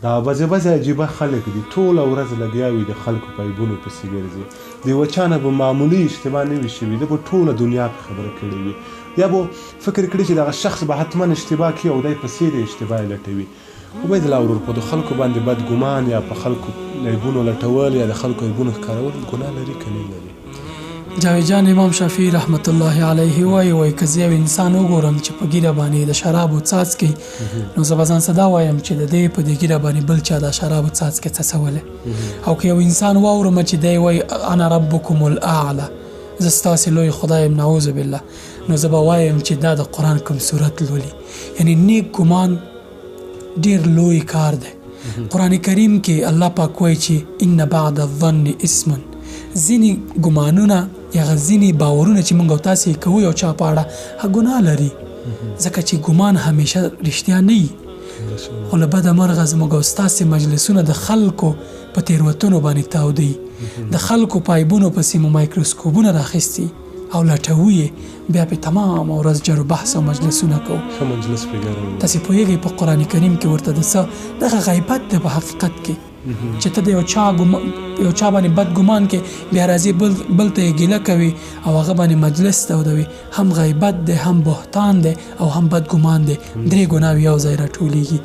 دا بعضې عجیبه خلک دي ټوله ورځ لګیا وي د خلکو په عیبونو پسې ګرځي د یوه چا نه به معمولي اشتباه نه وي شوي ده به ټوله دنیا په خبره کړې وي یا به فکر کړي چې دغه شخص به حتما اشتباه کړي او دی پسې د اشتباه یې لټوي عبید الله ورور په د خلکو باندې بد ګمان یا په خلکو عیبونو لټول یا د خلکو عیبونو ښکارول ګناه لري که نه لري جاوید جان امام شافعي رحمت الله علیه وایي که زه یو انسان وګورم چې په ګیره باندې د شرابو څاڅکي نو زه به ځان څه دا وایم چې د دې په دې ګیره باندې بل چا د شرابو څاڅکي څڅولی او که یو انسان واورم چې دی وایي انا ربکم الاعلی زه ستاسې لوی خدای یم نعوذ بالله نو زه به وایم چې دا د قرآن کوم صورت لولي یعنی نیک ګمان ډېر لوی کار دی قرآن کریم کې الله پاک وایي چې ان بعد الظن اسم ځینې ګمانونه یا ځینې باورونه چې موږ او تاسې کوو یو چا په اړه هغه ګناه لري ځکه چې ګمان همیشه رښتیا نه وي خو له بده مرغه زموږ او ستاسې مجلسونه د خلکو په تېروتنو باندې تاودي د خلکو په عیبونو پسې مو مایکروسکوپونه راخیستي او لټوو یې بیا پې تمام ورځ جر و بحث او مجلسونه کوو تاسې پوهېږئ په قرآن کریم کې ورته د څه دغه غیبت دی په حقیقت کې چې ته د یو چا باندې بد ګمان کې بیا راځي بل ته یې ګیله کوي او هغه باندې مجلس تودوي هم غیبت دی هم بهتان دی او هم بد ګمان دی درې ګناوې یو ځای راټولېږي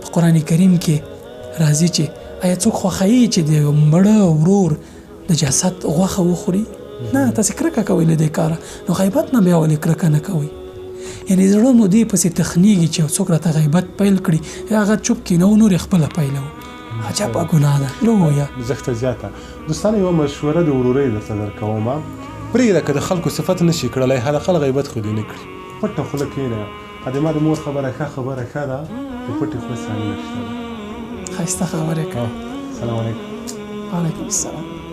په قرآن کریم کې راځي چې آیا څوک خوښوي چې د مړه ورور د جسد غوښه وخوري نه تاسې کرکه کوئ له دې کاره نو غیبت نه بیا ولې کرکه نه کوئ یعنې زړه مو دې پسې تخنیږي چې یو څوک راته غیبت پیل کړي یا هغه چوپ کېنو نور یې خپله پیلوو عجبه ګناه ده لویه زښته زیاته دوستانو یوه مشوره د ورورۍ درته درکوم پرېږده که د خلکو صفت نشي کړلی حداقل غیبت خو دې نه کړي پټه خوله کښېنه ادې ما د مور خبره ښه ښه ده د پټې خولې ثاني نشته ده ښایسته خبرې کوه سلام علیکم وعلیکم السلام